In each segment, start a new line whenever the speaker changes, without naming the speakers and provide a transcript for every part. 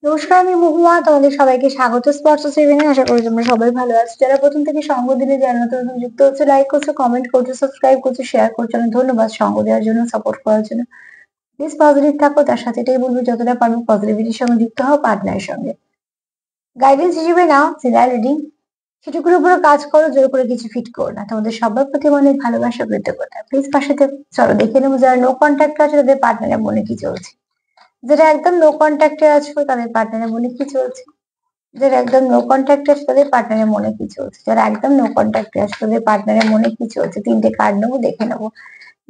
নমস্কার, আমি মহুয়া। তোমাদের সবাইকে স্বাগত স্পর্শ সেভেনে। আশা করি তোমরা সবাই ভালো আছো। যারা প্রথম থেকে সঙ্গ দিলে, যারা নতুন নতুন যুক্ত হচ্ছে, লাইক করছো, কমেন্ট করছো, সাবস্ক্রাইব করছো, শেয়ার করছো, অনেক ধন্যবাদ সঙ্গ দেওয়ার জন্য, সাপোর্ট করার জন্য। প্লিজ পজিটিভ থাকো, তার সাথে এটাই বলবো যতটা পারবো পজিটিভিটির সঙ্গে যুক্ত হও, পার্টনারের সঙ্গে। গাইডেন্স হিসেবে নাও জেনারেল রিডিং, সেটুকুর উপরে কাজ করো, জোর করে কিছু ফিট করো না। তোমাদের সবার প্রতি অনেক ভালোবাসা, কৃতজ্ঞতা। প্লিজ পাশে থেকো। চলো দেখে নেবো যারা নো কন্ট্যাক্ট আছে তাদের পার্টনারের মনে কি চলছে। যারা একদম নো কন্ট্যাক্টে আছো তাদের পার্টনারের মনে কি চলছে। যারা একদম নো কন্ট্যাক্টে আছে তাদের পার্টনারের মনে কি চলছে। যারা একদম নো কন্ট্যাক্টে আছে তাদের পার্টনারের মনে কি চলছে। তিনটে কার্ড নেবো, দেখে নেবো।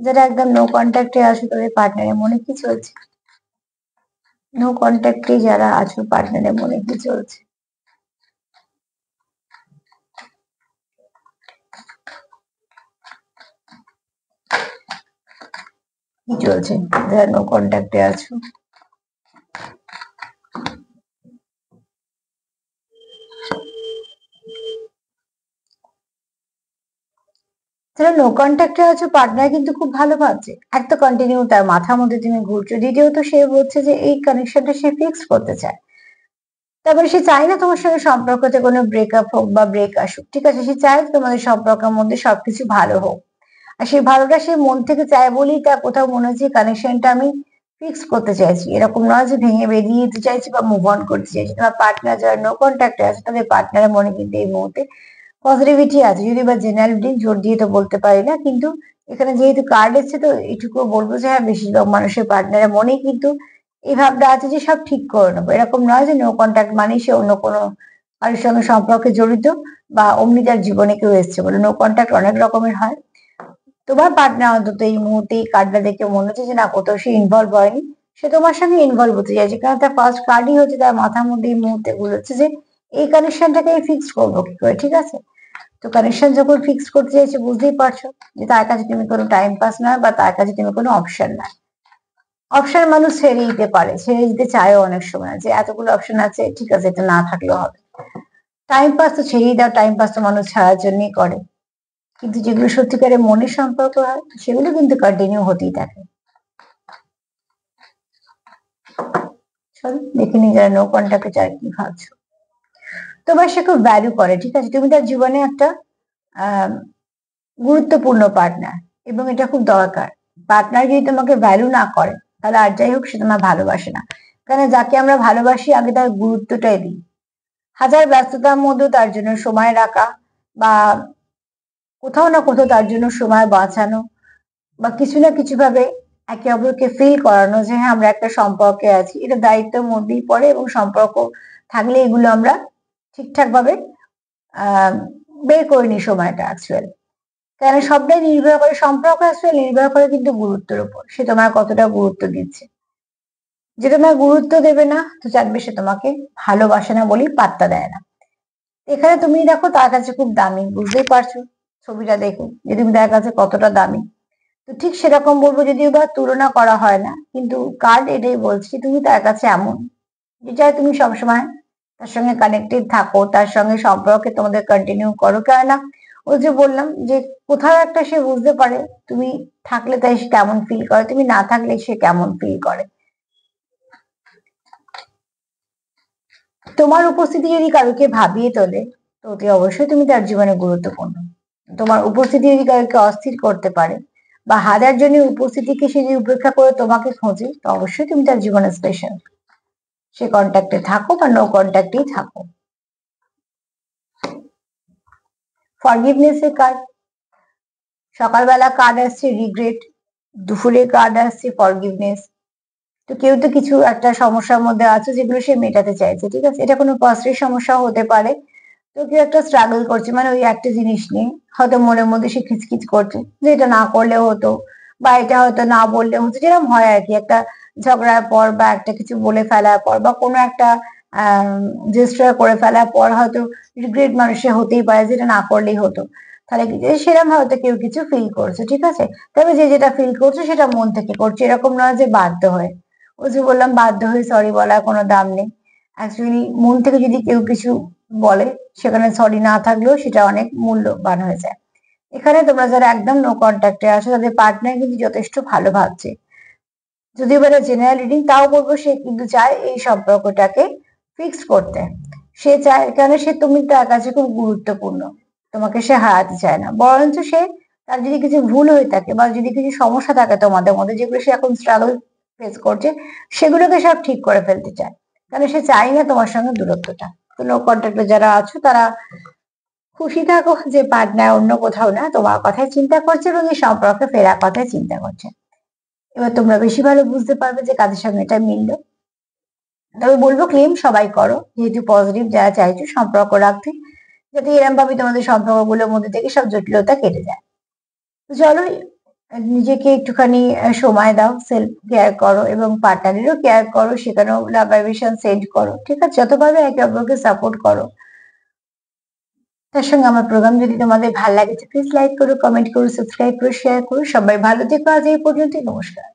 যারা একদম নো কন্ট্যাক্টে আছে তাদের পার্টনারের মনে কি চলছে। নো কন্ট্যাক্টে যারা আছো পার্টনারের মনে কি চলছে। কি চলছে যারা নো কন্ট্যাক্টে আছো। যারা নো কন্ট্যাক্টে আছো পার্টনার কিন্তু খুব ভালো ভাবছে। এক তো কন্টিনিউ তার মাথার মধ্যে তুমি ঘুরছো, দ্বিতীয়ত সে বলছে যে এই কানেকশনটা সে ফিক্স করতে চায়। তারপরে সে চায় না তোমার সঙ্গে সম্পর্কতে কোনো ব্রেকআপ হোক বা ব্রেক আসুক, ঠিক আছে। সে চায় তোমাদের সম্পর্কের মধ্যে সবকিছু ভালো হোক। আর সেই ভালোটা সে মন থেকে চায় বলেই তার কোথাও মনে হচ্ছে কানেকশনটা আমি ফিক্স করতে চাইছি। এরকম নয় যে ভেঙে বেরিয়ে যেতে চাইছি বা মুভ অন করতে চাইছি। তোমার পার্টনার যারা নো কন্ট্যাক্টে আছে তাদের পার্টনারের মনে কিন্তু এই মুহূর্তে পজিটিভিটি আছে। যদি বা জেনারেলিটি জোর দিয়ে তো বলতে পারি না, কিন্তু এখানে যেহেতু কার্ড এসছে তো এটুকু বলবো যে হ্যাঁ, বেশিরভাগ মানুষের পার্টনারের মনেই কিন্তু এই ভাবটা আছে যে সব ঠিক করে নেবো। এরকম নয় যে নো কন্ট্যাক্ট মানে সে অন্য কোনো কারোর সঙ্গে সম্পর্কে জড়িত বা অমনি তার জীবনে কেউ এসছে বলে। নো কন্ট্যাক্ট অনেক রকমের হয়। তোমার পার্টনার অন্তত এই মুহূর্তে এই কার্ডটা দেখে মনে হচ্ছে যে না, কোথাও সে ইনভলভ হয়নি। সে তোমার সঙ্গে ইনভলভ হতে চাইছে, কারণ তার ফার্স্ট কার্ডই হচ্ছে তার মাথার মধ্যে এই মুহূর্তে ঘুরছে যে এই কানেকশনটাকে আমি ফিক্স করবো কি করে, ঠিক আছে। তো কানেকশন যখন ফিক্স করতে চাইছে বুঝতেই পারছো যে তার কাছে তুমি কোনো টাইম পাস নয় বা তার কাছে তুমি কোনো অপশন নয়। অপশন মানুষ ছেড়ে দিতে পারে, ছেড়ে দিতে চায়ও অনেক সময়, যে এতগুলো অপশন আছে, ঠিক আছে এটা না থাকলেও হবে। টাইম পাস তো ছেড়েই দাও, টাইম পাস তো মানুষ ছাড়ার জন্যই করে। কিন্তু যেগুলো সত্যিকারের মনের সম্পর্ক হয় সেগুলো কিন্তু কন্টিনিউ হতেই থাকে। চলো দেখে নিই যারা নো কন্ট্যাক্টে চায় কি ভাবছো। তোমার সে খুব ভ্যালু করে, ঠিক আছে। তুমি তার জীবনে একটা আহ গুরুত্বপূর্ণ পার্টনার, এবং এটা খুব দরকার। পার্টনার যদি তোমাকে ভ্যালু না করে তাহলে আর যাই হোক সে তোমার ভালোবাসে না। কারণ যাকে আমরা ভালোবাসি আগে তার গুরুত্বটাই দিই। হাজার ব্যস্ততার মধ্যেও তার জন্য সময় রাখা বা কোথাও না কোথাও তার জন্য সময় বাঁচানো বা কিছু না কিছু ভাবে একে অপরকে ফিল করানো যে হ্যাঁ, আমরা একটা সম্পর্কে আছি, এটা দায়িত্বের মধ্যেই পড়ে। এবং সম্পর্ক থাকলে এগুলো আমরা ঠিকঠাক ভাবে আহ বের করে নিই সময়টা অ্যাকচুয়ালি। কারণ সবটাই নির্ভর করে, সম্পর্ক আসলে নির্ভর করে কিন্তু গুরুত্বের উপর, সে তোমার কতটা গুরুত্ব দিচ্ছে। যে তোমার গুরুত্ব দেবে না তো জানবে সে তোমাকে ভালোবাসে না বলেই পাত্তা দেয় না। এখানে তুমি দেখো তার কাছে খুব দামি, বুঝতেই পারছো ছবিটা দেখে যে তুমি তার কাছে কতটা দামি। তো ঠিক সেরকম বলবো, যদিও বা তুলনা করা হয় না, কিন্তু কার্ড এটাই বলছি তুমি তার কাছে এমন যেটা তুমি সবসময় তার সঙ্গে কানেক্টেড থাকো, তার সঙ্গে সম্পর্কে তোমাদের কন্টিনিউ করো। কেননা ওই যে বললাম যে কোথাও একটা সে বুঝতে পারে তুমি থাকলে তাই সে কেমন ফিল করে, তুমি না থাকলে সে কেমন ফিল করে। তোমার উপস্থিতি যদি কারোকে ভাবিয়ে তোলে তো অতি অবশ্যই তুমি তার জীবনে গুরুত্বপূর্ণ। তোমার উপস্থিতি যদি কারোকে অস্থির করতে পারে বা হাজার জনের উপস্থিতিকে সে যদি উপেক্ষা করে তোমাকে খোঁজে তো অবশ্যই তুমি তার জীবনে স্পেশাল। সে কন্ট্যাক্টে থাকো বা নো কন্ট্যাক্টেই থাকো। ফরগিভনেস এর কার্ড, সকালবেলা কার্ড আসছে রিগ্রেট, দুপুরে কার্ড আসছে ফরগিভনেস। তো কেউ তো কিছু একটা সমস্যার মধ্যে আছে যেগুলো সে মেটাতে চাইছে, ঠিক আছে। এটা কোনো পার্সোনাল সমস্যা হতে পারে। তো কেউ একটা স্ট্রাগল করছে, মানে ওই একটা জিনিস নিয়ে হয়তো মনের মধ্যে সে খিচখিচ করছে যে এটা না করলেও হতো বা এটা হয়তো না বললেও হতো, যেরকম হয় আর কি। একটা ঝগড়ার পর বা একটা কিছু বলে ফেলার পর বা কোনো একটা জেস্টার করে ফেলার পর হয়তো রিগ্রেট মানুষের হতেই পারে যে এটা না করলেই হতো। তাহলে কি যে সেরকম হয়তো কেউ কিছু ফিল করছে, ঠিক আছে। তবে যে যেটা ফিল করছে সেটা মন থেকে করছে, এরকম নয় যে বাধ্য হয়ে। ওই যে বললাম বাধ্য হয়ে সরি বলার কোনো দাম নেই। অ্যাকচুয়ালি মন থেকে যদি কেউ কিছু বলে সেখানে সরি না থাকলেও সেটা অনেক মূল্যবান হয়ে যায়। এখানে তোমরা যারা একদম নো কন্ট্যাক্টে আছো তাদের পার্টনার কিন্তু যথেষ্ট ভালো ভাবছে। যদিও বা জেনারেল রিডিং, তাও বলবো সে কিন্তু চায় এই সম্পর্কটাকে ফিক্স করতে। সে চায়, কেন সে তুমি তার কাছে খুব গুরুত্বপূর্ণ, তোমাকে সে হারাতে চায় না, বরঞ্চ সে তার যদি কিছু ভুল হয়ে থাকে বা যদি কিছু সমস্যা থাকে তোমাদের মধ্যে, যেগুলো সে এখন স্ট্রাগল ফেস করছে, সেগুলোকে সব ঠিক করে ফেলতে চায়। কারণ সে চায় না তোমার সঙ্গে দূরত্বটা। তো নো কন্ট্যাক্টে যারা আছো তারা খুশি থাকো যে পার্টনার অন্য কোথাও না, তোমার কথাই চিন্তা করছে এবং এই সম্পর্কে ফেরার কথাই চিন্তা করছে। এবার তোমরা বেশি ভালো বুঝতে পারবে যে কাদের সঙ্গে এটা মিললো। তবে বলবো ক্লেম সবাই করো, যেহেতু পজিটিভ যারা চাইছো সম্পর্ক রাখতে, যাতে এরম ভাবে তোমাদের সম্পর্কগুলোর মধ্যে থেকে সব জটিলতা কেটে যায়। তো চলো, নিজেকে একটুখানি সময় দাও, সেলফ কেয়ার করো এবং পার্টনারেরও কেয়ার করো, সেখানেও লাভ ভাইব্রেশন সেন্ড করো, ঠিক আছে? যত পারবে একে অপরকে সাপোর্ট করো। তার সঙ্গে আমার প্রোগ্রাম যদি তোমাদের ভালো লাগে প্লিজ লাইক করো, কমেন্ট করো, সাবস্ক্রাইব করো, শেয়ার করো। সবাই ভালো থেকো, আজ এই পর্যন্তই, নমস্কার।